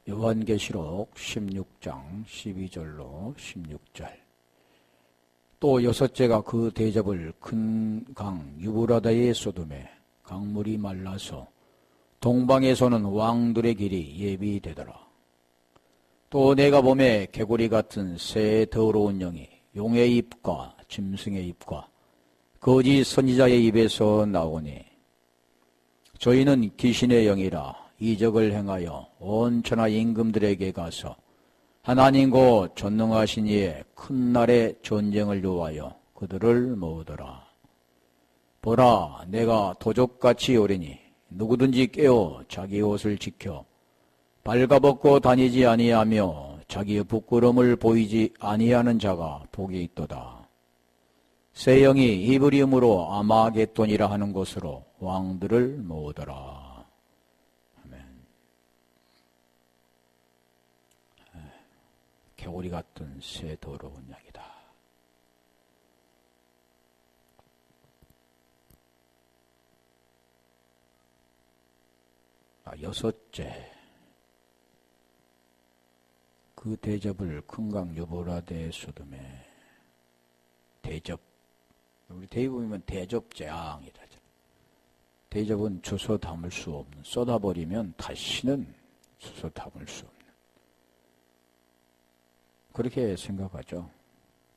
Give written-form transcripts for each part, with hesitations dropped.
요한계시록 16장 12절로 16절. 또 여섯째가 그 대접을 큰 강 유브라데에 쏟음에 강물이 말라서 동방에서는 왕들의 길이 예비되더라. 또 내가 보매 개구리 같은 새 더러운 영이 용의 입과 짐승의 입과 거짓 선지자의 입에서 나오니 저희는 귀신의 영이라 이적을 행하여 온 천하 임금들에게 가서 하나님 곧 전능하신 이의 큰 날의 전쟁을 요하여 그들을 모으더라. 보라, 내가 도적같이 오리니 누구든지 깨어 자기 옷을 지켜 발가벗고 다니지 아니하며 자기의 부끄러움을 보이지 아니하는 자가 복이 있도다. 새 영이 히브리음으로 아마겟돈이라 하는 곳으로 왕들을 모으더라. 아멘. 개구리 같은 새 더러운 양이다. 여섯째, 그 대접을 큰강 유브라데 쏟음에 대접. 우리 대입보면 대접재앙이다. 대접은 주워 담을 수 없는, 쏟아버리면 다시는 주워 담을 수 없는. 그렇게 생각하죠.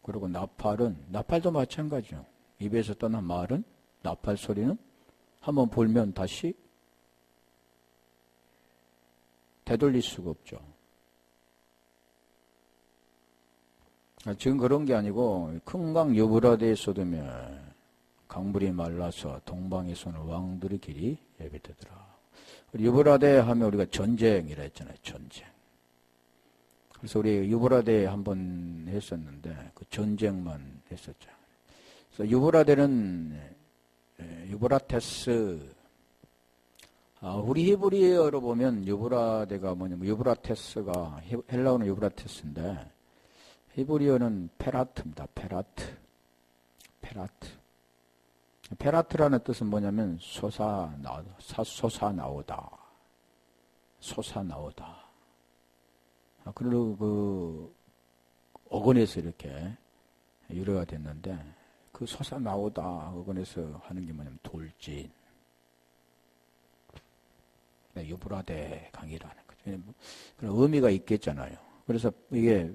그리고 나팔도 마찬가지죠. 입에서 떠난 말은, 나팔 소리는 한번 불면 다시 되돌릴 수가 없죠. 지금 그런 게 아니고 큰강 유브라데에 쏟으면 강물이 말라서 동방에서는 왕들의 길이 예비되더라. 유브라데 하면 우리가 전쟁이라 했잖아요. 전쟁. 그래서 우리 유브라데 한번 했었는데 그 전쟁만 했었죠. 그래서 유브라데는 유브라테스. 우리 히브리어로 보면 유브라데가 뭐냐면 유브라테스가 헬라어는 유브라테스인데 히브리어는 페라트입니다. 페라트라는 뜻은 뭐냐면 솟아나오다. 그리고 그 어근에서 이렇게 유래가 됐는데 그 솟아나오다 어근에서 하는 게 뭐냐면 돌진. 유브라데 강이라는 거죠. 그런 의미가 있겠잖아요. 그래서 이게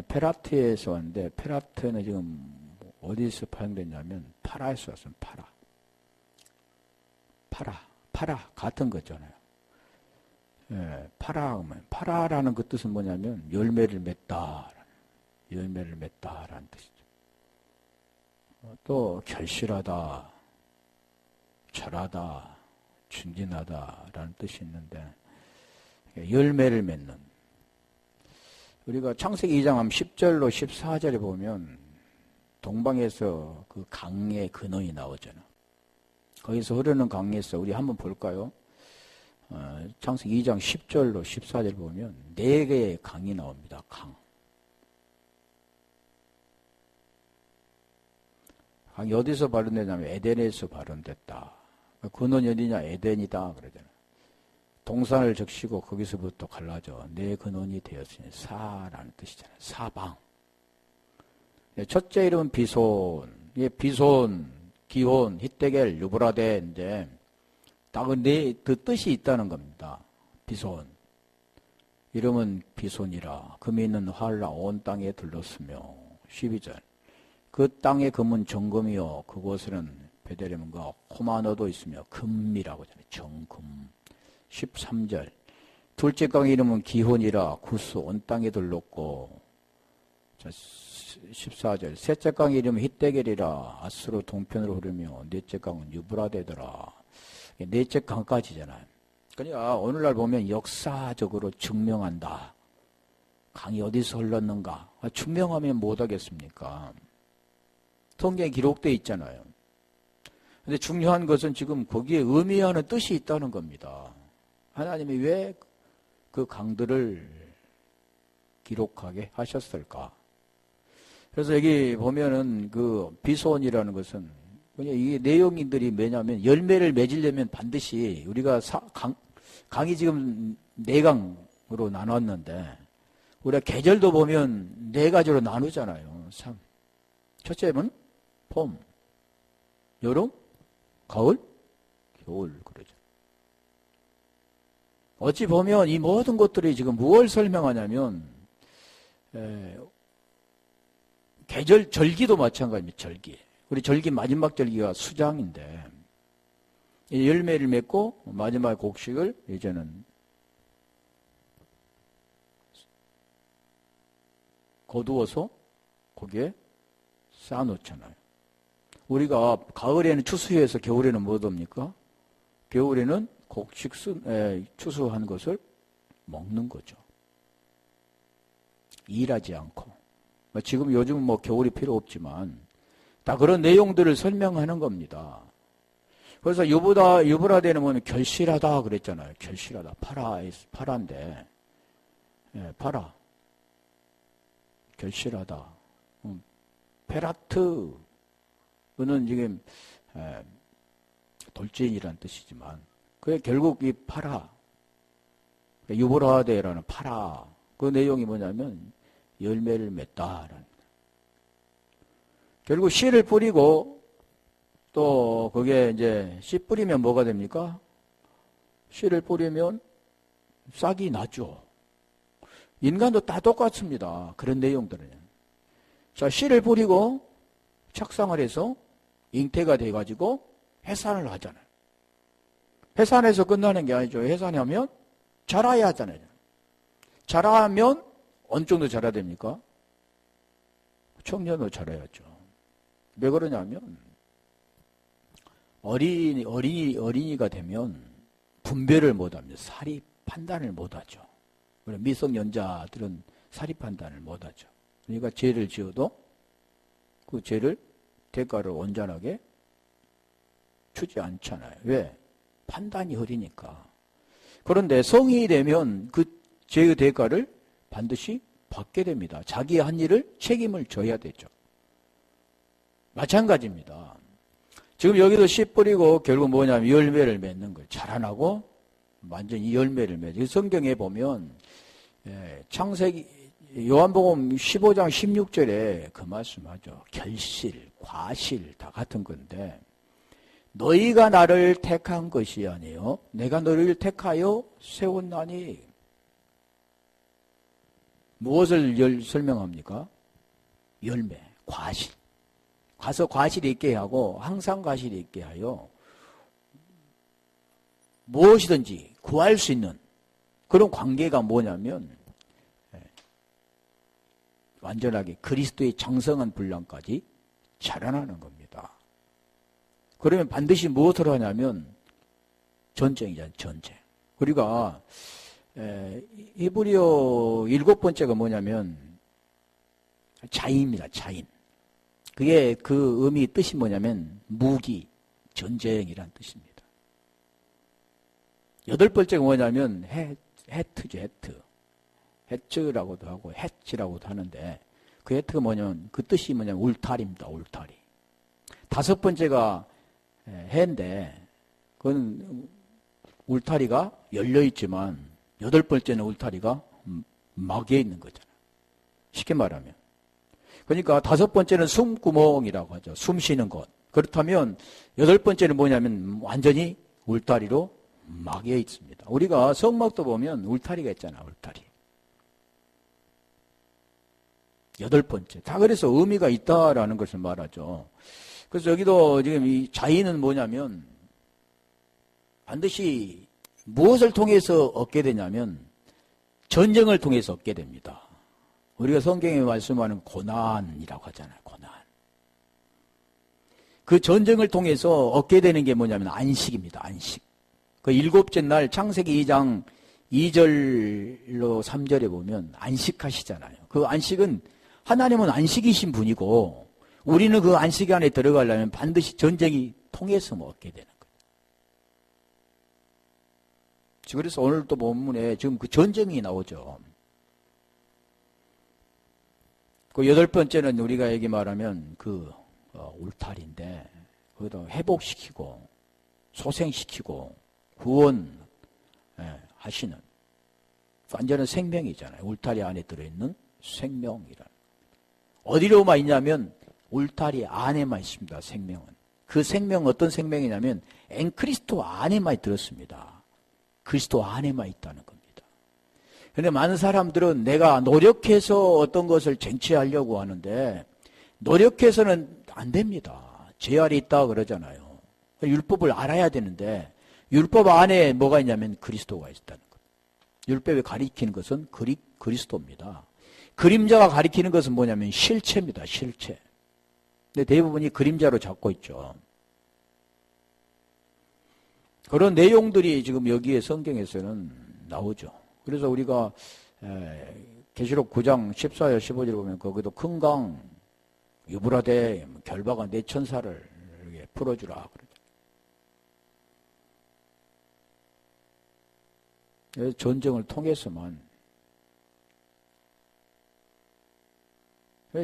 페라트에서 왔는데 페라트는 지금 어디서 파생됐냐면 파라에서 왔습니다. 파라 같은 거잖아요. 파라라는 그 뜻은 뭐냐면 열매를 맺다라는 뜻이죠. 또 결실하다, 절하다, 충진하다라는 뜻이 있는데 열매를 맺는. 우리가 창세기 2장 10절로 14절에 보면 동방에서 그 강의 근원이 나오잖아. 거기서 흐르는 강에서 우리 한번 볼까요? 창세기 2장 10절로 14절 보면 4개의 강이 나옵니다. 강이 어디서 발현되냐면 에덴에서 발현됐다. 근원이 어디냐? 에덴이다 그러잖아. 동산을 적시고 거기서부터 갈라져 내 근원이 되었으니 사라는 뜻이잖아요. 사방. 첫째 이름은 비손. 이게 비손, 기혼, 히데겔, 유브라데인데 딱 그 뜻이 있다는 겁니다. 비손. 이름은 비손이라 금이 있는 활라 온 땅에 들렀으며 12절. 그 땅의 금은 정금이요 그곳에는 베델레헴과 호마노도 있으며 금이라고 하잖아요. 정금. 13절. 둘째 강 이름은 기혼이라 구스 온 땅에 들렀고 14절. 셋째 강 이름은 히데겔이라 아스로 동편으로 흐르며 넷째 강은 유브라데더라. 넷째 강까지잖아요. 그러니까 오늘날 보면 역사적으로 증명한다. 강이 어디서 흘렀는가. 증명하면 못하겠습니까? 성경에 기록되어 있잖아요. 근데 중요한 것은 지금 거기에 의미하는 뜻이 있다는 겁니다. 하나님이 왜 그 강들을 기록하게 하셨을까? 그래서 여기 보면은 그 비손이라는 것은 그냥 이게 내용들이 뭐냐면 열매를 맺으려면 반드시 우리가 강이 지금 4강으로 나눴는데 우리가 계절도 보면 4가지로 나누잖아요. 첫째는 봄, 여름, 가을, 겨울 그러죠. 어찌 보면 이 모든 것들이 지금 무엇을 설명하냐면 계절, 절기도 마찬가지입니다. 절기. 우리 절기 마지막 절기가 수장인데 열매를 맺고 마지막 곡식을 이제는 거두어서 거기에 쌓아놓잖아요. 우리가 가을에는 추수해서 겨울에는 뭐 얻습니까? 겨울에는 곡식 추수한 것을 먹는 거죠. 일하지 않고. 지금 요즘 뭐 겨울이 필요 없지만 다 그런 내용들을 설명하는 겁니다. 그래서 유브라데는 뭐냐면 결실하다 그랬잖아요. 결실하다. 파라인데 파라. 결실하다. 페라트는 지금 돌진이라는 뜻이지만 그게 결국 이 파라 유브라데라는 파라 그 내용이 뭐냐면 열매를 맺다라는 결국 씨를 뿌리고 또 그게 이제 씨 뿌리면 뭐가 됩니까? 씨를 뿌리면 싹이 나죠. 인간도 다 똑같습니다. 그런 내용들은. 자, 씨를 뿌리고 착상을 해서 잉태가 돼가지고 해산을 하잖아요. 해산해서 끝나는 게 아니죠. 해산하면 자라야 하잖아요. 자라면 어느 정도 자라야 됩니까? 청년으로 자라야죠. 왜 그러냐면 어린이가 되면 분별을 못합니다. 사리 판단을 못하죠. 미성년자들은 사리 판단을 못하죠. 그러니까 죄를 지어도 그 죄를 대가를 온전하게 주지 않잖아요. 왜? 판단이 흐리니까. 그런데 성인이 되면 그 죄의 대가를 반드시 받게 됩니다. 자기의 한 일을 책임을 져야 되죠. 마찬가지입니다. 지금 여기도 씨 뿌리고 결국 뭐냐면 열매를 맺는 거예요. 자라나고 완전히 열매를 맺어요. 성경에 보면 창세기 요한복음 15장 16절에 그 말씀하죠. 결실, 과실 다 같은 건데 너희가 나를 택한 것이 아니요 내가 너희를 택하여 세웠나니 무엇을 설명합니까? 열매, 과실. 가서 과실이 있게 하고 항상 과실이 있게 하여 무엇이든지 구할 수 있는 그런 관계가 뭐냐면 완전하게 그리스도의 장성한 분량까지 자라나는 겁니다. 그러면 반드시 무엇을 하냐면 전쟁이잖아요. 전쟁. 우리가 히브리어 7번째가 뭐냐면 자인입니다. 자인. 그게 그 의미 뜻이 뭐냐면 무기, 전쟁이란 뜻입니다. 8번째가 뭐냐면 해트죠. 해트. 해츠라고도 하고 해치라고도 하는데 그 해트가 뭐냐면 그 뜻이 뭐냐면 울타리입니다. 울타리. 5번째가 해인데 그건 울타리가 열려있지만 8번째는 울타리가 막혀 있는 거잖아요. 쉽게 말하면. 그러니까 5번째는 숨구멍이라고 하죠. 숨 쉬는 것. 그렇다면 8번째는 뭐냐면 완전히 울타리로 막혀 있습니다. 우리가 성막도 보면 울타리가 있잖아. 울타리. 8번째. 다 그래서 의미가 있다라는 것을 말하죠. 그래서 여기도 지금 이 자인은 뭐냐면 반드시 무엇을 통해서 얻게 되냐면 전쟁을 통해서 얻게 됩니다. 우리가 성경에 말씀하는 고난이라고 하잖아요. 고난. 그 전쟁을 통해서 얻게 되는 게 뭐냐면 안식입니다. 안식. 그 7째 날 창세기 2장 2절로 3절에 보면 안식하시잖아요. 그 안식은 하나님은 안식이신 분이고 우리는 그 안식 안에 들어가려면 반드시 전쟁이 통해서 얻게 되는 거예요. 그래서 오늘 또 본문에 지금 그 전쟁이 나오죠. 그 8번째는 우리가 얘기 말하면 그 울타리인데 거기다 회복시키고 소생시키고 구원 하시는 완전한 생명이잖아요. 울타리 안에 들어있는 생명이라는. 어디로만 있냐면 울타리 안에만 있습니다. 생명은. 그 생명은 어떤 생명이냐면 엔 그리스도 안에만 들었습니다. 그리스도 안에만 있다는 겁니다. 그런데 많은 사람들은 내가 노력해서 어떤 것을 쟁취하려고 하는데 노력해서는 안 됩니다. 죄 아래 있다 그러잖아요. 율법을 알아야 되는데 율법 안에 뭐가 있냐면 그리스도가 있다는 겁니다. 율법이 가리키는 것은 그리스도입니다. 그림자가 가리키는 것은 뭐냐면 실체입니다. 실체. 근데 대부분이 그림자로 잡고 있죠. 그런 내용들이 지금 여기에 성경에서는 나오죠. 그래서 우리가 계시록 9장 14절 15절 보면 거기도 큰 강 유브라데 결바가 내 천사를 풀어주라 그러죠. 전쟁을 통해서만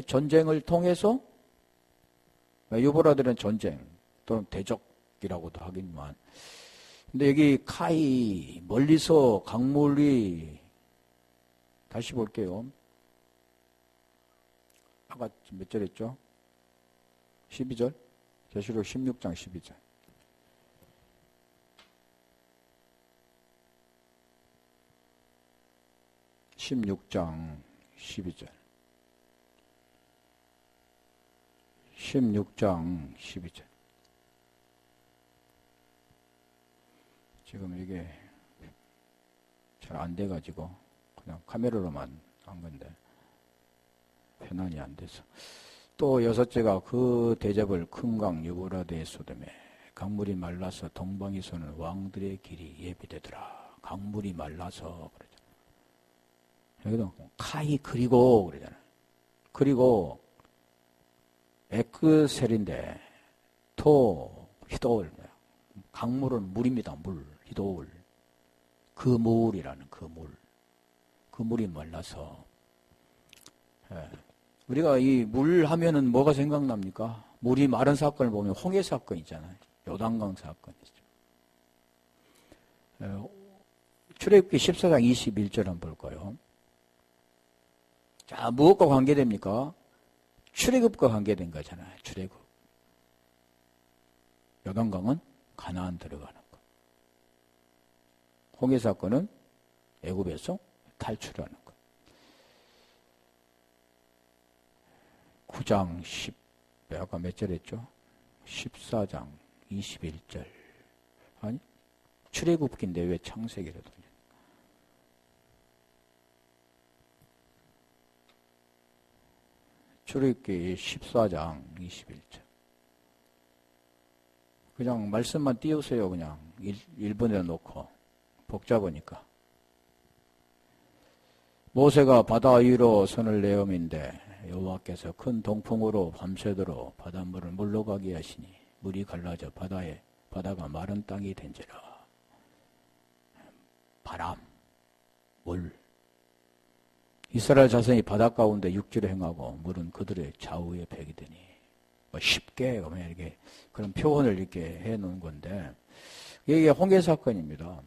전쟁을 통해서 유브라데는 전쟁 또는 대적이라고도 하겠지만 근데 여기 카이 멀리서 강물이 다시 볼게요. 아까 몇 절 했죠? 12절? 계시록 16장 12절. 16장 12절. 16장 12절. 지금 이게 잘 안 돼가지고 그냥 카메라로만 한 건데 편안이 안 돼서. 또 여섯째가 그 대접을 큰 강 유브라데에 쏟음에 강물이 말라서 동방에서는 왕들의 길이 예비되더라. 강물이 말라서 그러죠. 여기도 카이 그리고 그러잖아요. 그리고 에크셀인데 토 히도울 강물은 물입니다. 물 히도울 그 물이라는 그 물이 말라서 우리가 이 물 하면은 뭐가 생각납니까? 물이 마른 사건을 보면 홍해 사건 있잖아요. 요단강 사건 있죠. 출애굽기 14장 21절 한번 볼까요? 자, 무엇과 관계됩니까? 출애굽과 관계된 거잖아요. 출애굽. 요단강은 가나안 들어가는 거. 홍해 사건은 애굽에서 탈출하는 거. 9장 10, 아까 몇 절 했죠? 14장 21절. 아니, 출애굽기인데 왜 창세기라도. 출애굽기 14장 21절. 그냥 말씀만 띄우세요. 그냥 1번에 놓고 복잡하니까. 모세가 바다 위로 손을 내어민데 여호와께서 큰 동풍으로 밤새도록 바닷물을 물러가게 하시니 물이 갈라져 바다가 마른 땅이 된지라. 바람, 물. 이스라엘 자손이 바다 가운데 육지로 행하고 물은 그들의 좌우에 배기 되니 쉽게 이렇게 그런 표현을 이렇게 해놓은 건데 이게 홍해 사건입니다.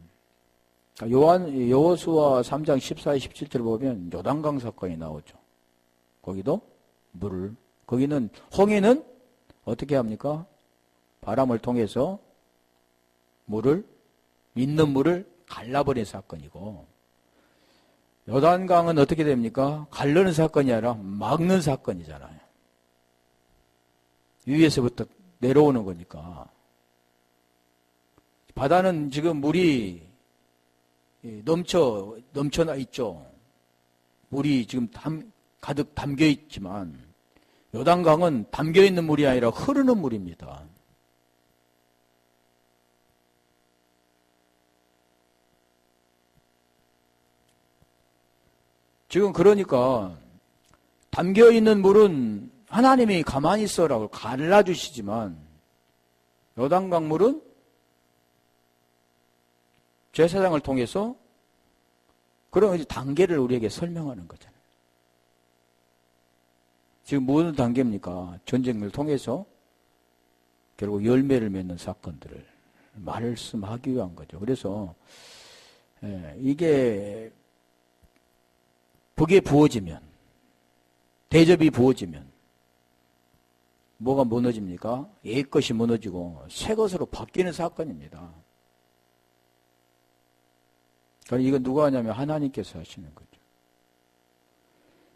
여호수아 3장 14, 17절 보면 요단강 사건이 나오죠. 거기도 거기는 홍해는 어떻게 합니까? 바람을 통해서 있는 물을 갈라버린 사건이고 요단강은 어떻게 됩니까? 가르는 사건이 아니라 막는 사건이잖아요. 위에서부터 내려오는 거니까. 바다는 지금 물이 넘쳐나 있죠. 물이 지금 가득 담겨 있지만 요단강은 담겨 있는 물이 아니라 흐르는 물입니다. 지금 그러니까 담겨 있는 물은 하나님이 가만히 있어라고 갈라주시지만 요단강 물은 제사장을 통해서 그런 단계를 우리에게 설명하는 거잖아요. 지금 무슨 단계입니까? 전쟁을 통해서 결국 열매를 맺는 사건들을 말씀하기 위한 거죠. 그래서 이게 북에 부어지면, 대접이 부어지면 뭐가 무너집니까? 옛 것이 무너지고 새 것으로 바뀌는 사건입니다. 그러니까 이건 누가 하냐면 하나님께서 하시는 거죠.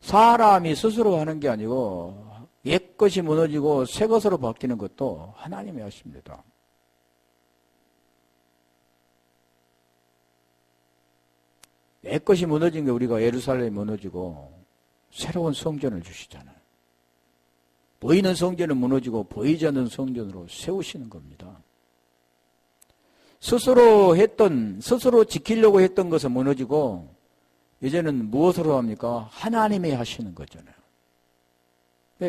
사람이 스스로 하는 게 아니고 옛 것이 무너지고 새 것으로 바뀌는 것도 하나님이 하십니다. 옛 것이 무너진 게 우리가 예루살렘이 무너지고 새로운 성전을 주시잖아요. 보이는 성전은 무너지고 보이지 않는 성전으로 세우시는 겁니다. 스스로 지키려고 했던 것은 무너지고 이제는 무엇으로 합니까? 하나님이 하시는 거잖아요.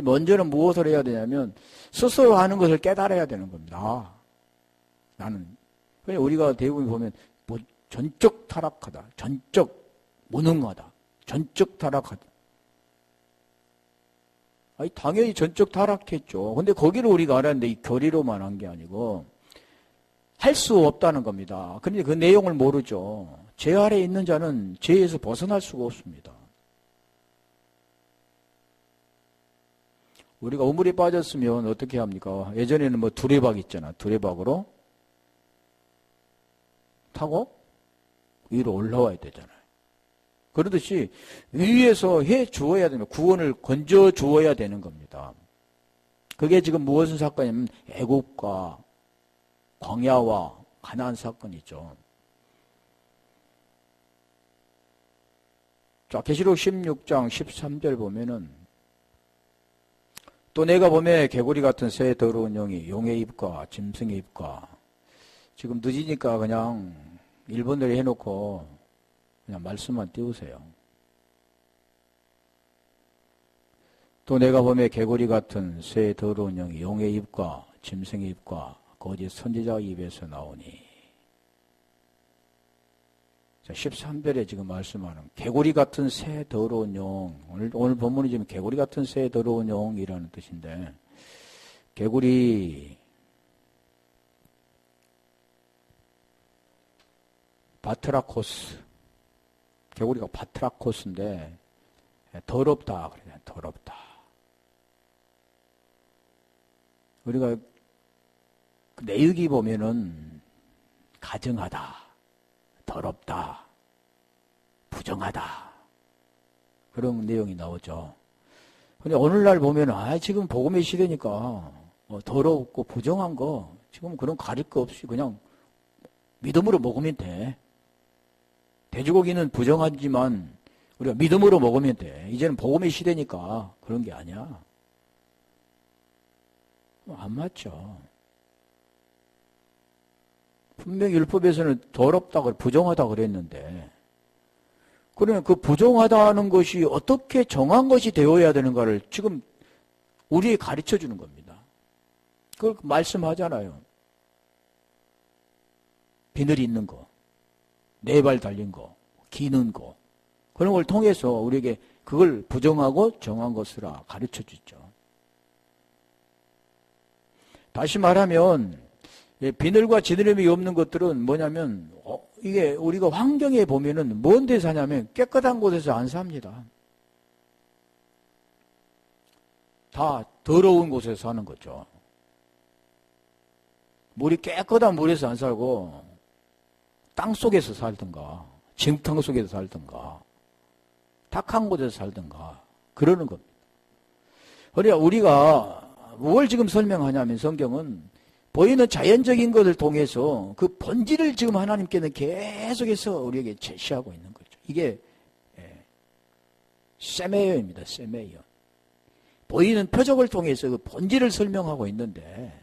먼저는 무엇을 해야 되냐면 스스로 하는 것을 깨달아야 되는 겁니다. 나는 우리가 대부분 보면 뭐 전적 타락하다, 전적 무능하다, 전적 타락하다. 아니 당연히 전적 타락했죠. 근데 거기를 우리가 알았는데 이 교리로만 한 게 아니고 할 수 없다는 겁니다. 그런데 그 내용을 모르죠. 죄 아래 있는 자는 죄에서 벗어날 수가 없습니다. 우리가 우물에 빠졌으면 어떻게 합니까? 예전에는 뭐 두레박 있잖아. 두레박으로 타고 위로 올라와야 되잖아요. 그러듯이 위에서 해 주어야 되면 구원을 건져 주어야 되는 겁니다. 그게 지금 무엇은 사건이냐면 애국과 광야와 가나안 사건이죠. 자, 계시록 16장 13절 보면은 또 내가 보매 개구리 같은 새 더러운 영이 용의 입과 짐승의 입과 지금 늦으니까 그냥 일본어로 해놓고 그냥 말씀만 띄우세요. 또 내가 보매 개구리 같은 새 더러운 영이 용의 입과 짐승의 입과 거짓 선지자 입에서 나오니. 자, 13절에 지금 말씀하는 개구리 같은 새 더러운 영. 오늘 본문이 지금 개구리 같은 새 더러운 영이라는 뜻인데, 개구리, 바트라코스. 개구리가 바트라코스인데, 더럽다. 그래요. 더럽다. 우리가 내역이 보면은 가증하다, 더럽다, 부정하다 그런 내용이 나오죠. 근데 오늘날 보면은 지금 복음의 시대니까 더럽고 부정한 거 지금 그런 가릴 거 없이 그냥 믿음으로 먹으면 돼. 돼지고기는 부정하지만 우리가 믿음으로 먹으면 돼. 이제는 복음의 시대니까 그런 게 아니야. 안 맞죠. 분명히 율법에서는 더럽다, 부정하다 그랬는데, 그러면 그 부정하다는 것이 어떻게 정한 것이 되어야 되는가를 지금 우리에게 가르쳐 주는 겁니다. 그걸 말씀하잖아요. 비늘이 있는 거, 네 발 달린 거, 기는 거, 그런 걸 통해서 우리에게 그걸 부정하고 정한 것이라 가르쳐 주죠. 다시 말하면 비늘과 지느러미 없는 것들은 뭐냐면 이게 우리가 환경에 보면은 뭔 데 사냐면 깨끗한 곳에서 안 삽니다. 다 더러운 곳에서 사는 거죠. 물이 깨끗한 물에서 안 살고 땅 속에서 살든가 징탕 속에서 살든가 탁한 곳에서 살든가 그러는 겁니다. 그러니까 우리가 뭘 지금 설명하냐면 성경은 보이는 자연적인 것을 통해서 그 본질을 지금 하나님께는 계속해서 우리에게 제시하고 있는 거죠. 이게 세메이어입니다. 세메이어. 보이는 표적을 통해서 그 본질을 설명하고 있는데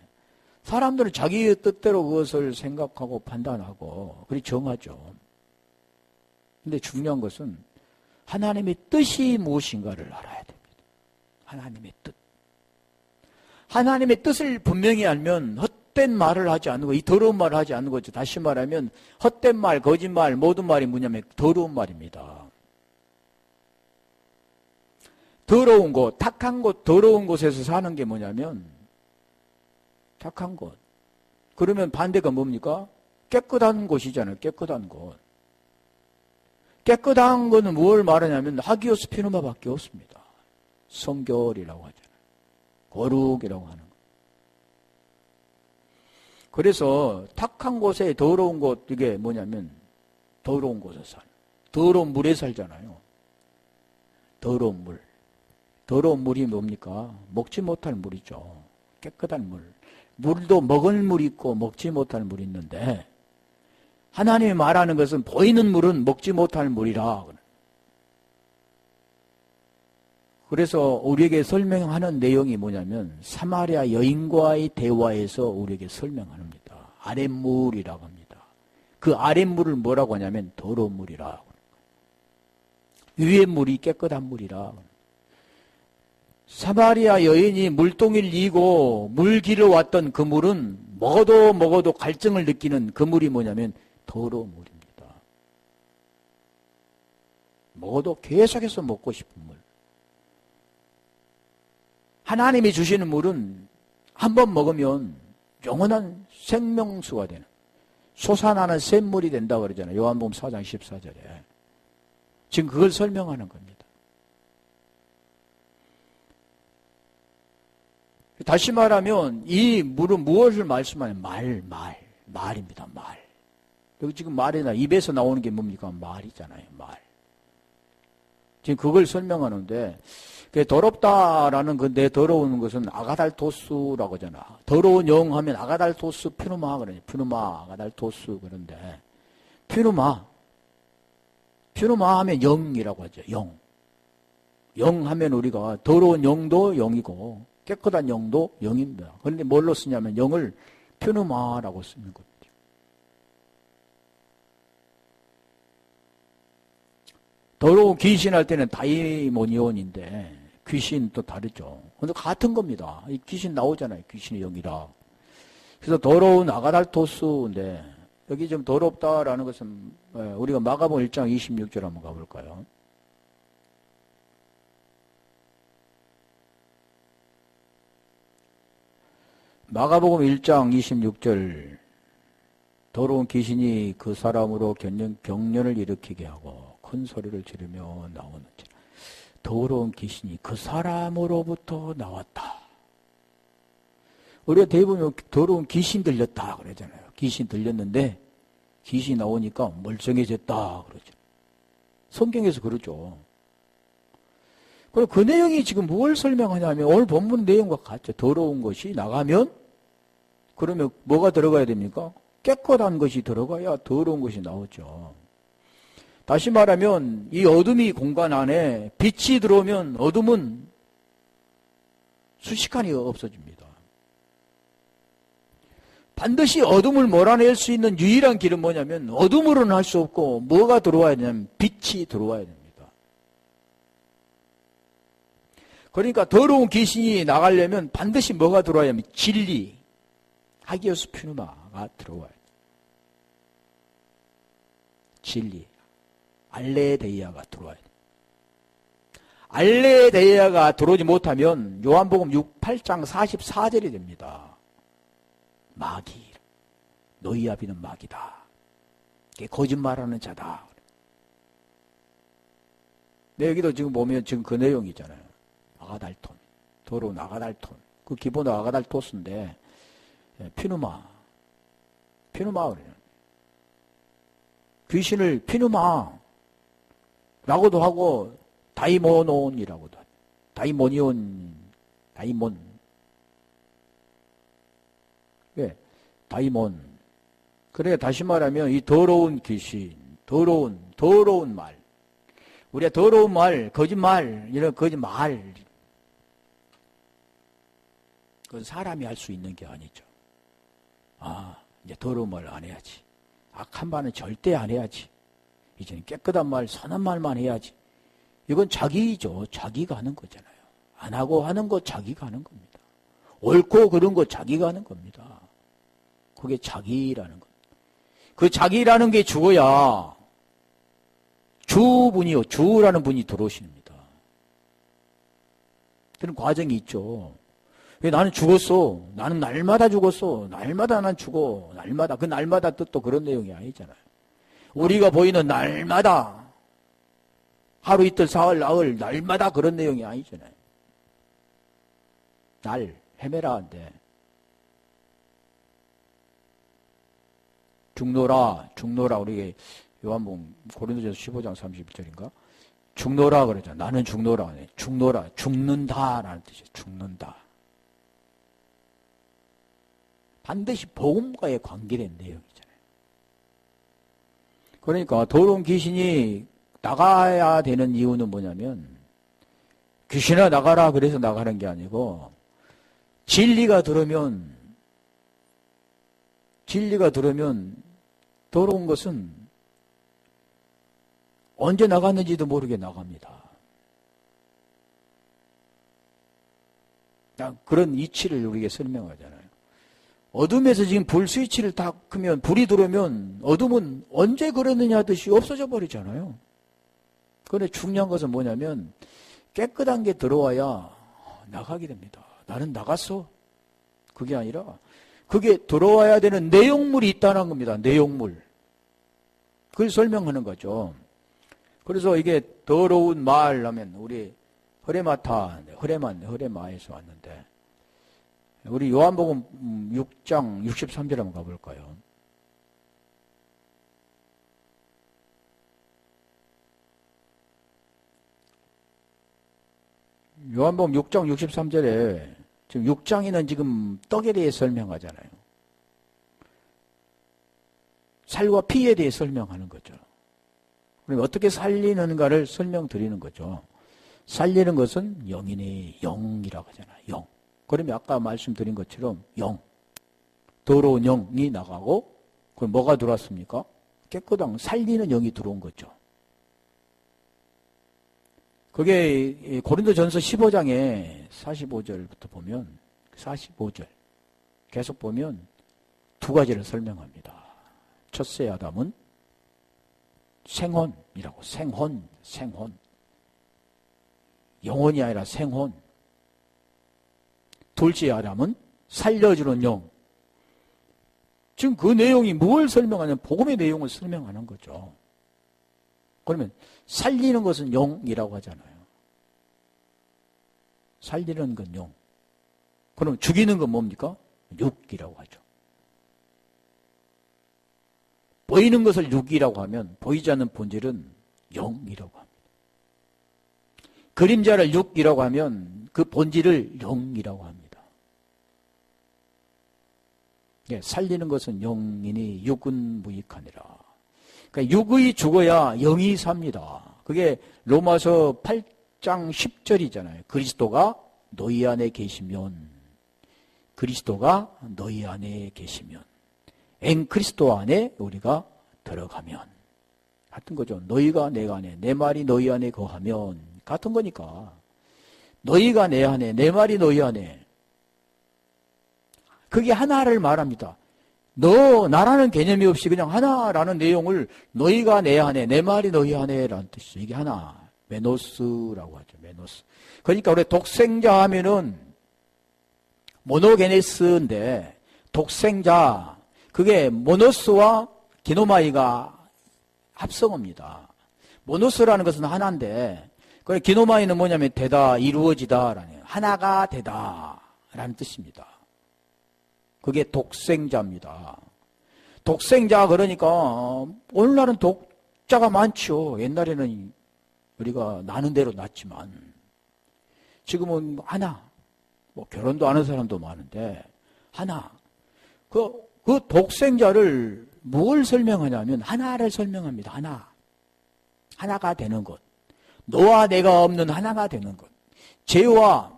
사람들은 자기의 뜻대로 그것을 생각하고 판단하고 그리 정하죠. 근데 중요한 것은 하나님의 뜻이 무엇인가를 알아야 됩니다. 하나님의 뜻. 하나님의 뜻을 분명히 알면 헛된 말을 하지 않는 거, 이 더러운 말을 하지 않는 거죠. 다시 말하면 헛된 말, 거짓말, 모든 말이 뭐냐면 더러운 말입니다. 더러운 곳, 탁한 곳, 더러운 곳에서 사는 게 뭐냐면 탁한 곳. 그러면 반대가 뭡니까? 깨끗한 곳이잖아요. 깨끗한 곳. 깨끗한 거는 뭘 말하냐면 하기오스 피누마밖에 없습니다. 성결이라고 하잖아요. 거룩이라고 하는 거. 그래서 탁한 곳에 더러운 곳, 이게 뭐냐면 더러운 곳에 살. 더러운 물에 살잖아요. 더러운 물. 더러운 물이 뭡니까? 먹지 못할 물이죠. 깨끗한 물. 물도 먹을 물이 있고 먹지 못할 물이 있는데 하나님이 말하는 것은 보이는 물은 먹지 못할 물이라. 그래서 우리에게 설명하는 내용이 뭐냐면 사마리아 여인과의 대화에서 우리에게 설명합니다. 아랫물이라고 합니다. 그 아랫물을 뭐라고 하냐면 더러운 물이라. 위의 물이 깨끗한 물이라. 사마리아 여인이 물동이를 이고 물길을 왔던 그 물은 먹어도 갈증을 느끼는 그 물이 뭐냐면 더러운 물입니다. 먹어도 계속해서 먹고 싶은 물. 하나님이 주시는 물은 한 번 먹으면 영원한 생명수가 되는 솟아나는 샘물이 된다고 그러잖아요. 요한복음 4장 14절에. 지금 그걸 설명하는 겁니다. 다시 말하면 이 물은 무엇을 말씀하냐면 말입니다. 말. 여기 지금 말이나 입에서 나오는 게 뭡니까? 말이잖아요. 말. 지금 그걸 설명하는데 더럽다라는 내 더러운 것은 아가달토스라고 하잖아. 더러운 영 하면 아가달토스 피누마 그러냐. 피누마 아가달토스 그런데 피누마 하면 영이라고 하죠. 영 하면 우리가 더러운 영도 영이고 깨끗한 영도 영입니다. 그런데 뭘로 쓰냐면 영을 피누마라고 쓰는 겁니다. 더러운 귀신 할 때는 다이모니온인데 귀신 또 다르죠. 근데 같은 겁니다. 이 귀신 나오잖아요. 귀신의 영이라. 그래서 더러운 아가달토스인데 여기 좀 더럽다라는 것은 우리가 마가복음 1장 26절 한번 가볼까요? 마가복음 1장 26절 더러운 귀신이 그 사람으로 경련을 일으키게 하고 큰 소리를 지르며 나오는지 더러운 귀신이 그 사람으로부터 나왔다. 우리가 대부분 더러운 귀신 들렸다 그러잖아요. 귀신 들렸는데 귀신이 나오니까 멀쩡해졌다 그러죠. 성경에서 그러죠. 그리고 그 내용이 지금 뭘 설명하냐면 오늘 본문 내용과 같죠. 더러운 것이 나가면 그러면 뭐가 들어가야 됩니까? 깨끗한 것이 들어가야 더러운 것이 나오죠. 다시 말하면 이 어둠이 공간 안에 빛이 들어오면 어둠은 순식간에 없어집니다. 반드시 어둠을 몰아낼 수 있는 유일한 길은 뭐냐면 어둠으로는 할 수 없고 뭐가 들어와야 되냐면 빛이 들어와야 됩니다. 그러니까 더러운 귀신이 나가려면 반드시 뭐가 들어와야 하면 진리, 하기오스 피누마가 들어와야 돼요. 진리, 알레데이아가 들어와야 돼요. 알레데이아가 들어오지 못하면 요한복음 8장 44절이 됩니다. 마귀, 너희 아비는 마귀다. 거짓말하는 자다. 네, 여기도 지금 보면 지금 그 내용이잖아요. 아가달톤, 더러운 아가달톤. 그 기본은 아가달토스인데 피누마 그래요. 귀신을 피누마라고도 하고 다이모논이라고도 하죠. 다이몬. 예, 다이몬. 그래 다시 말하면 이 더러운 귀신, 더러운 말. 우리가 더러운 말, 거짓말, 이런 거짓말. 그건 사람이 할 수 있는 게 아니죠. 이제 더러운 말 안 해야지. 악한 말은 절대 안 해야지. 이제는 깨끗한 말, 선한 말만 해야지. 이건 자기죠. 자기가 하는 거잖아요. 안 하고 하는 거 자기가 하는 겁니다. 옳고 그른 거 자기가 하는 겁니다. 그게 자기라는 겁니다. 그 자기라는 게 죽어야 주라는 분이 들어오십니다. 그런 과정이 있죠. 왜 나는 죽었어? 나는 날마다 죽었어. 날마다 난 죽어. 날마다. 그 날마다 뜻도 그런 내용이 아니잖아요. 우리가 보이는 날마다 하루 이틀 사흘 나흘 날마다 그런 내용이 아니잖아요. 날 헤매라 한데 죽노라 우리 요한복음 고린도전서 15장 31절인가 죽노라 그러잖아. 나는 죽노라. 죽노라 죽는다라는 뜻이에요. 죽는다. 반드시 복음과의 관계된 내용이잖아요. 그러니까 더러운 귀신이 나가야 되는 이유는 뭐냐면 귀신아 나가라 그래서 나가는 게 아니고 진리가 들으면 더러운 것은 언제 나갔는지도 모르게 나갑니다. 그런 이치를 우리에게 설명하잖아요. 어둠에서 지금 불 스위치를 딱 끄면 불이 들어오면 어둠은 언제 그랬느냐 하듯이 없어져 버리잖아요. 그런데 중요한 것은 뭐냐면 깨끗한 게 들어와야 나가게 됩니다. 나는 나갔어. 그게 아니라 그게 들어와야 되는 내용물이 있다는 겁니다. 내용물. 그걸 설명하는 거죠. 그래서 이게 더러운 말 하면 우리 흐레마에서 왔는데 우리 요한복음 6장 63절 한번 가볼까요? 요한복음 6장 63절에 지금 6장에는 지금 떡에 대해 설명하잖아요. 살과 피에 대해 설명하는 거죠. 그럼 어떻게 살리는가를 설명드리는 거죠. 살리는 것은 영이네, 영이라고 하잖아요. 영. 그러면 아까 말씀드린 것처럼 영. 더러운 영이 나가고 그럼 뭐가 들어왔습니까? 깨끗한 살리는 영이 들어온 거죠. 그게 고린도전서 15장에 45절부터 보면 45절 계속 보면 두 가지를 설명합니다. 첫째 아담은 생혼이라고 생혼 영혼이 아니라 생혼. 둘째 아담은 살려주는 영. 지금 그 내용이 뭘 설명하냐면 복음의 내용을 설명하는 거죠. 그러면 살리는 것은 영이라고 하잖아요. 살리는 건 영. 그럼 죽이는 건 뭡니까? 육이라고 하죠. 보이는 것을 육이라고 하면 보이지 않는 본질은 영이라고 합니다. 그림자를 육이라고 하면 그 본질을 영이라고 합니다. 예, 살리는 것은 영이니 육은 무익하니라. 그러니까 육의 죽어야 영이 삽니다. 그게 로마서 8장 10절이잖아요. 그리스도가 너희 안에 계시면 엔 그리스도 안에 우리가 들어가면 같은 거죠. 너희가 내가 안에 내 말이 너희 안에 거하면 같은 거니까 너희가 내 안에 내 말이 너희 안에 그게 하나를 말합니다. 너 나라는 개념이 없이 그냥 하나라는 내용을 너희가 내 안에 내 말이 너희 안에라는 뜻이죠. 이게 하나 메노스라고 하죠. 메노스. 그러니까 우리 독생자 하면은 모노게네스인데 독생자 그게 모노스와 기노마이가 합성어입니다. 모노스라는 것은 하나인데 그래 기노마이는 뭐냐면 되다 이루어지다라는 하나가 되다라는 뜻입니다. 그게 독생자입니다. 독생자 그러니까 오늘날은 독자가 많죠. 옛날에는 우리가 나는 대로 낳지만 지금은 하나 뭐 결혼도 안 한 사람도 많은데 하나 그 독생자를 뭘 설명하냐면 하나를 설명합니다. 하나가 되는 것. 너와 내가 없는 하나가 되는 것. 죄와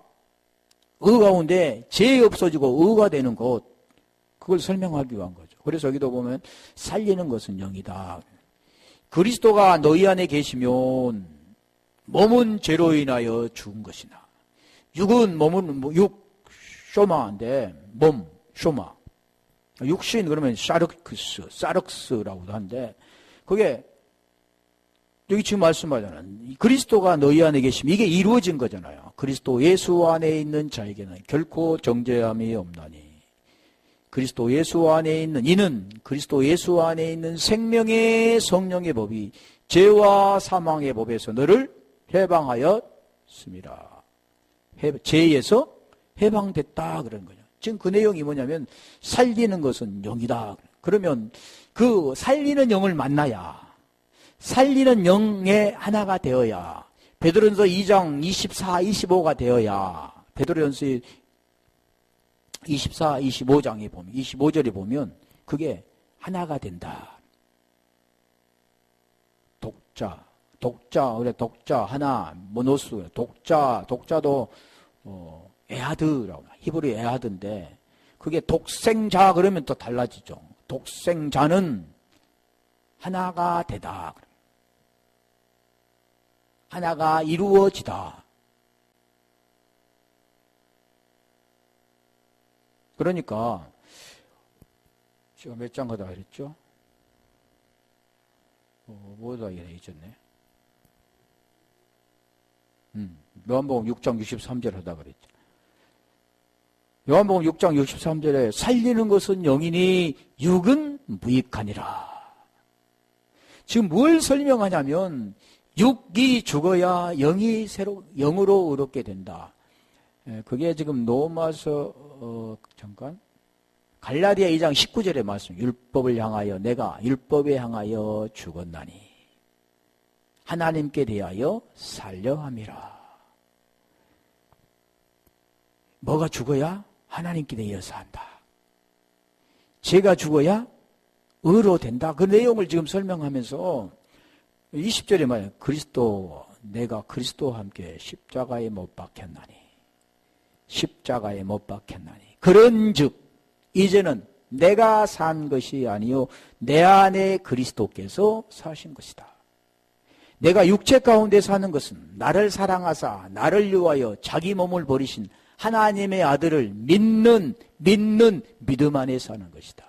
의 가운데 죄 없어지고 의가 되는 것. 그걸 설명하기 위한 거죠. 그래서 여기도 보면 살리는 것은 영이다. 그리스도가 너희 안에 계시면 몸은 죄로 인하여 죽은 것이나 육은 몸은 쇼마인데 몸 쇼마 육신 그러면 사륵스라고도 하는데 그게 여기 지금 말씀하잖아요. 그리스도가 너희 안에 계시면 이게 이루어진 거잖아요. 그리스도 예수 안에 있는 자에게는 결코 정죄함이 없나니 그리스도 예수 안에 있는 이는 그리스도 예수 안에 있는 생명의 성령의 법이 죄와 사망의 법에서 너를 해방하였습니다. 죄에서 해방됐다 그런 거죠. 지금 그 내용이 뭐냐면 살리는 것은 영이다. 그러면 그 살리는 영을 만나야, 살리는 영의 하나가 되어야, 베드로전서 2장 24, 25가 되어야, 베드로전서 24, 25장에 보면, 25절에 보면 그게 하나가 된다. 독자 하나, 모노스, 독자도 에하드라고, 히브리 에하드인데, 그게 독생자 그러면 또 달라지죠. 독생자는 하나가 되다. 하나가 이루어지다. 그러니까 제가 몇 장 가다 그랬죠? 뭐다 잊었네. 요한복음 6장 63절 하다 그랬죠. 요한복음 6장 63절에 살리는 것은 영이니 육은 무익하니라. 지금 뭘 설명하냐면 육이 죽어야 영이 영으로 의롭게 된다. 그게 지금 로마서 잠깐 갈라디아 2장 19절의 말씀. 율법을 향하여 내가 율법에 향하여 죽었나니 하나님께 대하여 살려 함이라. 뭐가 죽어야? 하나님께 대하여서 한다. 죄가 죽어야 의로 된다. 그 내용을 지금 설명하면서 20절에 말해요. 내가 그리스도와 함께 십자가에 못 박혔나니. 십자가에 못 박혔나니. 그런즉 이제는 내가 산 것이 아니요 내 안에 그리스도께서 사신 것이다. 내가 육체 가운데 사는 것은 나를 사랑하사 나를 위하여 자기 몸을 버리신 하나님의 아들을 믿는 믿음 안에 사는 것이다.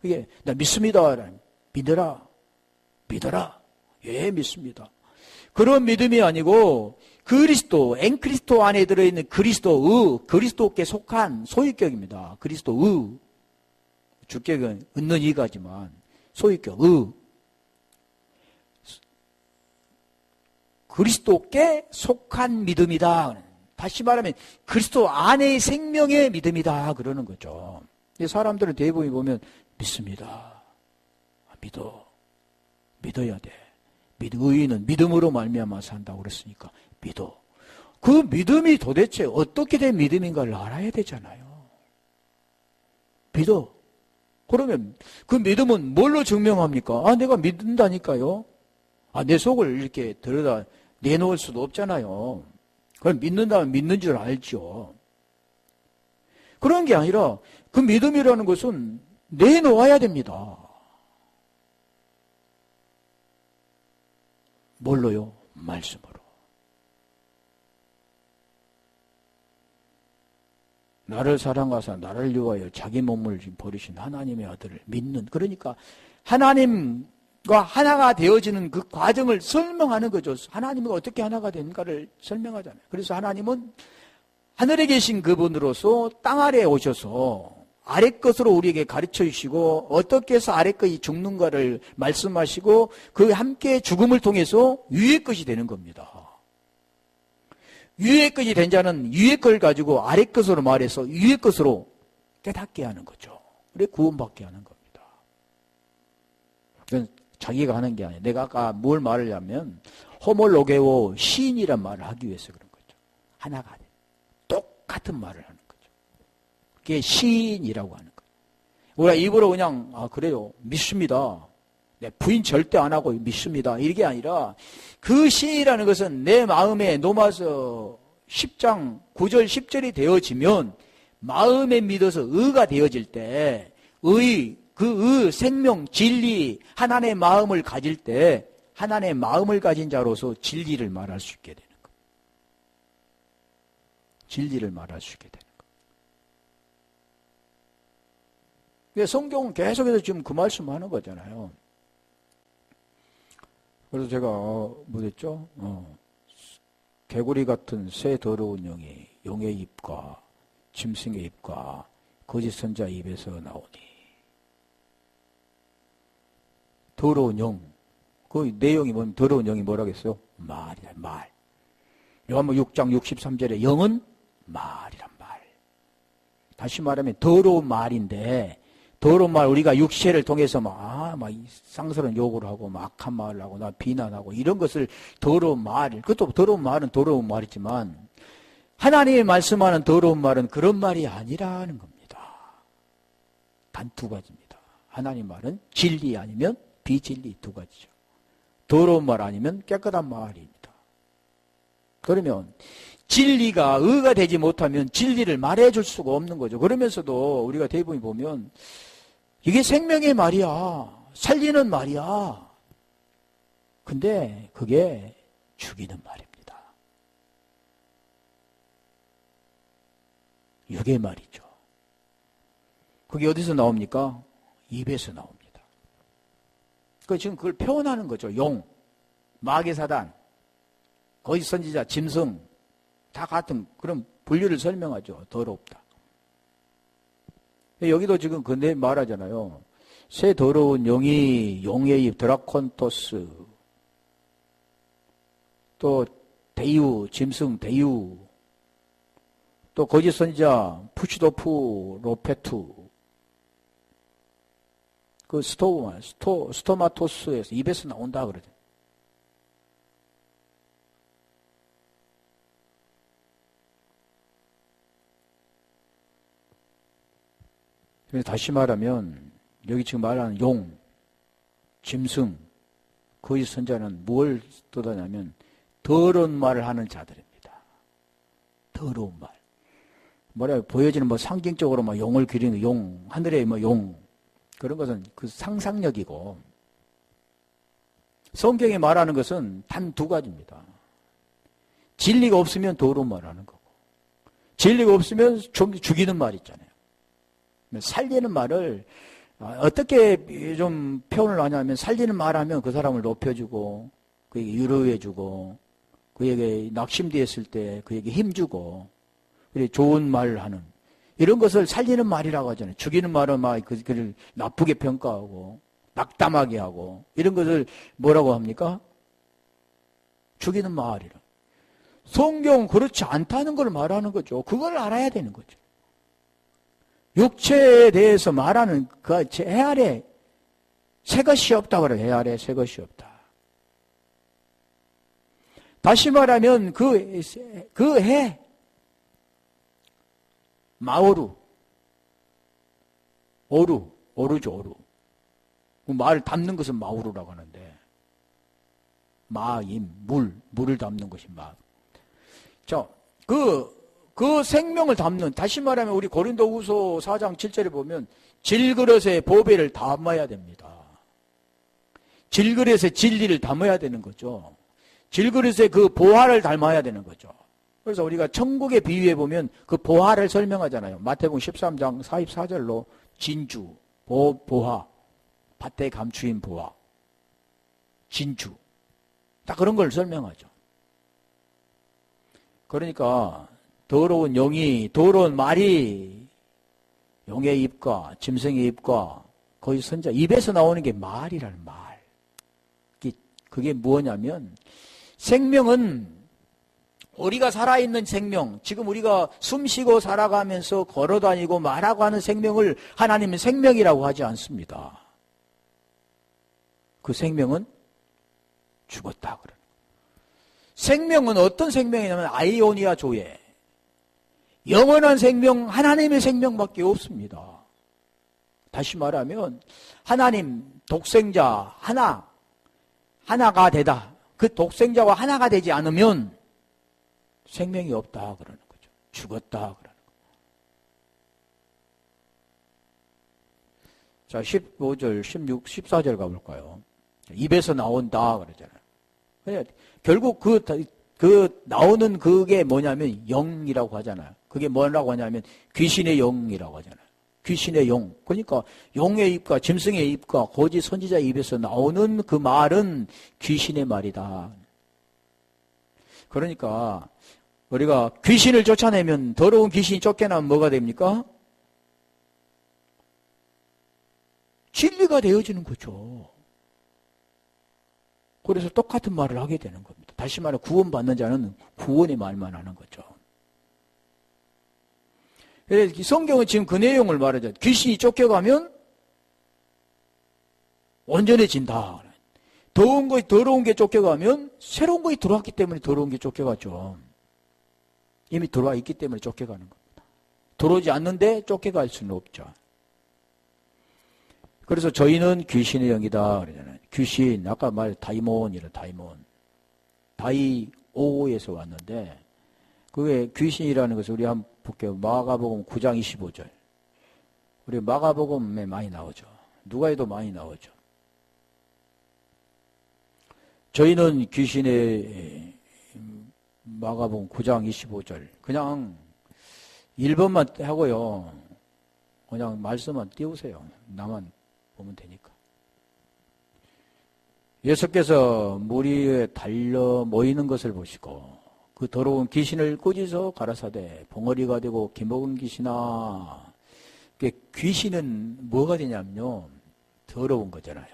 그게 나 믿습니다. 믿어라. 예, 믿습니다. 그런 믿음이 아니고 엔크리스도 안에 들어있는 그리스도께 속한 소유격입니다. 그리스도의, 주격은 은는 이가지만 소유격의 그리스도께 속한 믿음이다. 다시 말하면 그리스도 안의 생명의 믿음이다 그러는 거죠. 사람들은 대부분 보면 믿습니다. 믿어야 돼. 의인은 믿음으로 말미암아 산다고 그랬으니까 믿어. 그 믿음이 도대체 어떻게 된 믿음인가를 알아야 되잖아요. 믿어. 그러면 그 믿음은 뭘로 증명합니까? 내가 믿는다니까요. 내 속을 이렇게 들여다 내놓을 수도 없잖아요. 그럼 믿는다면 믿는 줄 알죠. 그런 게 아니라 그 믿음이라는 것은 내놓아야 됩니다. 뭘로요? 말씀으로. 나를 사랑하사 나를 위하여 자기 몸을 버리신 하나님의 아들을 믿는, 그러니까 하나님과 하나가 되어지는 그 과정을 설명하는 거죠. 하나님과 어떻게 하나가 되는가를 설명하잖아요. 그래서 하나님은 하늘에 계신 그분으로서 땅 아래에 오셔서 아래 것으로 우리에게 가르쳐 주시고 어떻게 해서 아래 것이 죽는가를 말씀하시고 그 함께 죽음을 통해서 위의 것이 되는 겁니다. 위의 것이 된 자는 위의 걸 가지고 아래 것으로 말해서 위의 것으로 깨닫게 하는 거죠. 그래 구원받게 하는 겁니다. 그건 자기가 하는 게 아니에요. 내가 아까 뭘 말하냐면 호몰로게오 시인이란 말을 하기 위해서 그런 거죠. 하나가 돼. 똑같은 말을 하는 거죠. 그게 시인이라고 하는 거예요. 우리가 입으로 그냥 그래요. 믿습니다. 네, 부인 절대 안 하고 믿습니다. 이게 아니라 그 시인이라는 것은 내 마음에 로마서 10장 9절 10절이 되어지면 마음에 믿어서 의가 되어질 때 그 생명 진리 하나님의 마음을 가질 때 하나님의 마음을 가진 자로서 진리를 말할 수 있게 되는 거예요. 진리를 말할 수 있게 되는 거예요. 성경은 계속해서 지금 그 말씀하는 거잖아요. 그래서 제가 뭐랬죠? 개구리 같은 새 더러운 영이 용의 입과 짐승의 입과 거짓 선자 입에서 나오니 더러운 영. 그 내용이 뭐냐면 더러운 영이 뭐라겠어요? 말이다. 말. 요한복음 6장 63절에 영은 말이란 말. 다시 말하면 더러운 말인데, 더러운 말, 우리가 육체를 통해서 막 쌍스러운 욕을 하고, 막 악한 말을 하고, 나 비난하고, 이런 것을 더러운 말, 그것도 더러운 말은 더러운 말이지만, 하나님의 말씀하는 더러운 말은 그런 말이 아니라는 겁니다. 단 두 가지입니다. 하나님 말은 진리 아니면 비진리 두 가지죠. 더러운 말 아니면 깨끗한 말입니다. 그러면 진리가 의가 되지 못하면 진리를 말해줄 수가 없는 거죠. 그러면서도 우리가 대부분 보면 이게 생명의 말이야. 살리는 말이야. 근데 그게 죽이는 말입니다. 육의 말이죠. 그게 어디서 나옵니까? 입에서 나옵니다. 지금 그걸 표현하는 거죠. 용, 마귀 사단, 거짓 선지자, 짐승 다 같은 그런 분류를 설명하죠. 더럽다. 여기도 지금 근데 말하잖아요. 새 더러운 용이 용의 입 드라콘토스, 또 대유, 짐승 대유, 또 거짓 선지자 푸시도프 로페투, 그 스토마토스에서 입에서 나온다 그러죠. 그래서 다시 말하면 여기 지금 말하는 용, 짐승, 거짓 선자는 뭘 뜻하냐면 더러운 말을 하는 자들입니다. 더러운 말. 뭐라 보여지는 상징적으로 용을 기리는 용, 하늘의 용, 그런 것은 그 상상력이고, 성경이 말하는 것은 단 두 가지입니다. 진리가 없으면 더러운 말 하는 거고, 진리가 없으면 죽이는 말 있잖아요. 살리는 말을 어떻게 좀 표현을 하냐면, 살리는 말 하면 그 사람을 높여주고, 그에게 위로해주고, 그에게 낙심되었을 때 그에게 힘주고, 좋은 말을 하는, 이런 것을 살리는 말이라고 하잖아요. 죽이는 말은 그를 나쁘게 평가하고, 낙담하게 하고, 이런 것을 뭐라고 합니까? 죽이는 말이라. 성경은 그렇지 않다는 걸 말하는 거죠. 그걸 알아야 되는 거죠. 육체에 대해서 말하는 그 해 아래 새 것이 없다고 그래요. 해 아래 새 것이 없다. 다시 말하면 그 해, 마오루, 오루죠, 오루. 말을 담는 것은 마오루라고 하는데, 마임, 물을 담는 것이 마. 자, 그 생명을 담는, 다시 말하면 우리 고린도후서 4장 7절에 보면 질그릇에 보배를 담아야 됩니다. 질그릇에 진리를 담아야 되는 거죠. 질그릇에 그 보화를 담아야 되는 거죠. 그래서 우리가 천국의 비유에 보면 그 보화를 설명하잖아요. 마태복음 13장 44절로 진주, 보화, 밭에 감추인 보화, 진주. 딱 그런 걸 설명하죠. 그러니까 더러운 용이, 더러운 말이 용의 입과 짐승의 입과 거의 선자 입에서 나오는 게 말이라는 말. 그게 뭐냐면, 생명은 우리가 살아있는 생명, 지금 우리가 숨쉬고 살아가면서 걸어다니고 말하고 하는 생명을 하나님은 생명이라고 하지 않습니다. 그 생명은 죽었다 그래요. 생명은 어떤 생명이냐면 아이오니아 조에 영원한 생명, 하나님의 생명밖에 없습니다. 다시 말하면 하나님 독생자 하나가 되다. 그 독생자와 하나가 되지 않으면 생명이 없다 그러는 거죠. 죽었다 그러는 거죠. 자, 15절, 16, 14절 가볼까요? 입에서 나온다 그러잖아요. 결국 그 나오는 그게 뭐냐면 영이라고 하잖아요. 그게 뭐라고 하냐면 귀신의 영이라고 하잖아요. 귀신의 영. 그러니까 용의 입과 짐승의 입과 거짓 선지자의 입에서 나오는 그 말은 귀신의 말이다. 그러니까 우리가 귀신을 쫓아내면, 더러운 귀신이 쫓겨나면 뭐가 됩니까? 진리가 되어지는 거죠. 그래서 똑같은 말을 하게 되는 겁니다. 다시 말해 구원받는 자는 구원의 말만 하는 거죠. 그래서 성경은 지금 그 내용을 말하죠. 귀신이 쫓겨가면 온전해진다. 더러운 게 쫓겨가면 새로운 것이 들어왔기 때문에 더러운 게 쫓겨가죠. 이미 들어와 있기 때문에 쫓겨가는 겁니다. 들어오지 않는데 쫓겨갈 수는 없죠. 그래서 저희는 귀신의 영이다 그러잖아요. 귀신, 아까 말 다이몬이라 다이몬. 다이오에서 왔는데 그게 귀신이라는 것을 우리 한번 볼게요. 마가복음 9장 25절. 우리 마가복음에 많이 나오죠. 누가에도 많이 나오죠. 저희는 귀신의 마가복음 9장 25절 그냥 1번만 하고요. 그냥 말씀만 띄우세요. 나만 보면 되니까. 예수께서 물 위에 달려 모이는 것을 보시고 그 더러운 귀신을 꾸짖어 가라사대 벙어리가 되고 기먹은 귀신아. 귀신은 뭐가 되냐면요. 더러운 거잖아요.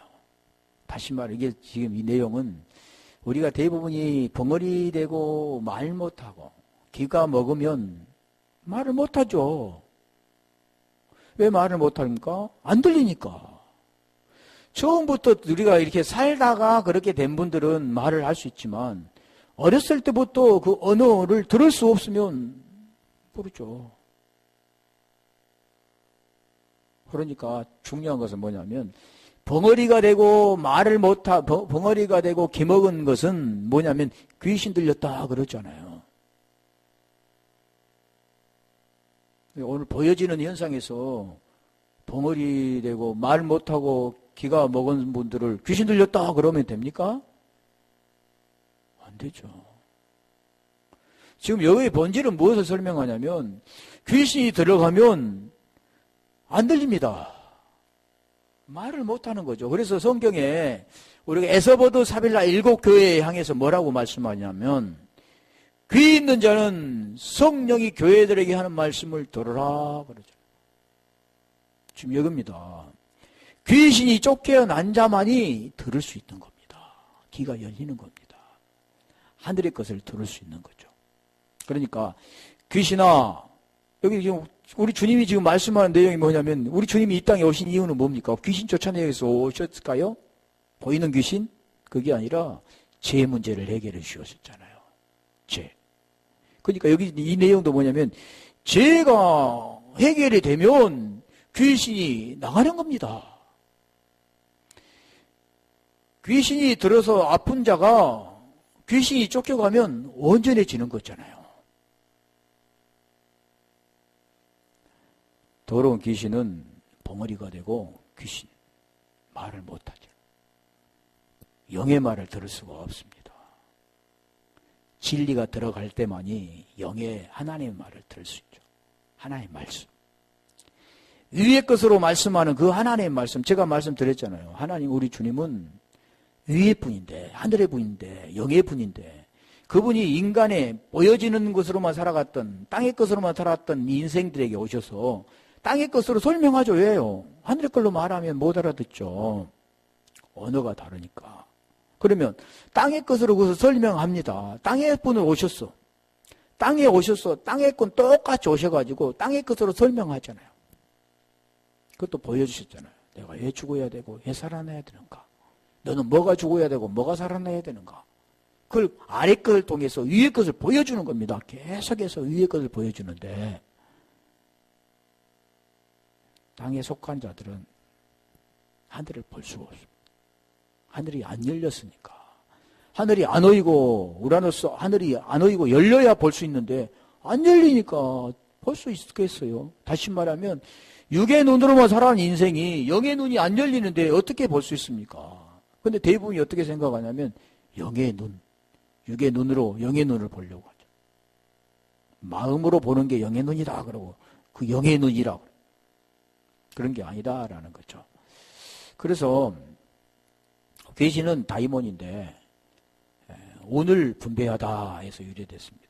다시 말해 이게 지금 이 내용은 우리가 대부분이 벙어리 되고 말 못하고 기가 먹으면 말을 못하죠. 왜 말을 못합니까? 안 들리니까. 처음부터 우리가 이렇게 살다가 그렇게 된 분들은 말을 할 수 있지만 어렸을 때부터 그 언어를 들을 수 없으면 모르죠. 그러니까 중요한 것은 뭐냐면 벙어리가 되고 말을 벙어리가 되고 기먹은 것은 뭐냐면 귀신 들렸다 그러잖아요. 오늘 보여지는 현상에서 벙어리 되고 말 못하고 기가 먹은 분들을 귀신 들렸다 그러면 됩니까? 안 되죠. 지금 여기의 본질은 무엇을 설명하냐면 귀신이 들어가면 안 들립니다. 말을 못하는 거죠. 그래서 성경에 우리가 에서버드 사빌라 7교회에 향해서 뭐라고 말씀하냐면 귀 있는 자는 성령이 교회들에게 하는 말씀을 들으라 그러죠. 지금 여기입니다. 귀신이 쫓겨난 자만이 들을 수 있는 겁니다. 귀가 열리는 겁니다. 하늘의 것을 들을 수 있는 거죠. 그러니까 귀신아, 여기 지금 우리 주님이 지금 말씀하는 내용이 뭐냐면 우리 주님이 이 땅에 오신 이유는 뭡니까? 귀신 쫓아내기 위해서 오셨을까요? 보이는 귀신? 그게 아니라 죄 문제를 해결해 주셨잖아요. 죄. 그러니까 여기 이 내용도 뭐냐면 죄가 해결이 되면 귀신이 나가는 겁니다. 귀신이 들어서 아픈 자가 귀신이 쫓겨가면 온전해지는 거잖아요. 더러운 귀신은 벙어리가 되고 귀신 말을 못하죠. 영의 말을 들을 수가 없습니다. 진리가 들어갈 때만이 영의 하나님의 말을 들을 수 있죠. 하나님의 말씀. 위의 것으로 말씀하는 그 하나님의 말씀, 제가 말씀드렸잖아요. 하나님 우리 주님은 위의 분인데, 하늘의 분인데, 영의 분인데 그분이 인간의 보여지는 것으로만 살아갔던, 땅의 것으로만 살았던 인생들에게 오셔서 땅의 것으로 설명하죠. 왜요? 하늘의 걸로 말하면 못 알아듣죠. 언어가 다르니까. 그러면 땅의 것으로 그것을 설명합니다. 땅의 분을 오셨어. 땅에 오셔서 땅의 건 똑같이 오셔가지고 땅의 것으로 설명하잖아요. 그것도 보여주셨잖아요. 내가 왜 죽어야 되고 왜 살아나야 되는가? 너는 뭐가 죽어야 되고 뭐가 살아나야 되는가? 그걸 아래 것을 통해서 위의 것을 보여주는 겁니다. 계속해서 위의 것을 보여주는데 땅에 속한 자들은 하늘을 볼 수가 없습니다. 하늘이 안 열렸으니까. 하늘이 안 어이고 우라노스 하늘이 안 어이고 열려야 볼 수 있는데 안 열리니까 볼 수 있겠어요. 다시 말하면 육의 눈으로만 살아가는 인생이 영의 눈이 안 열리는데 어떻게 볼 수 있습니까? 근데 대부분이 어떻게 생각하냐면 영의 눈, 육의 눈으로 영의 눈을 보려고 하죠. 마음으로 보는 게 영의 눈이다 그러고 그 영의 눈이라고 그런 게 아니다라는 거죠. 그래서 귀신은 다이몬인데 오늘 분배하다 해서 유래됐습니다.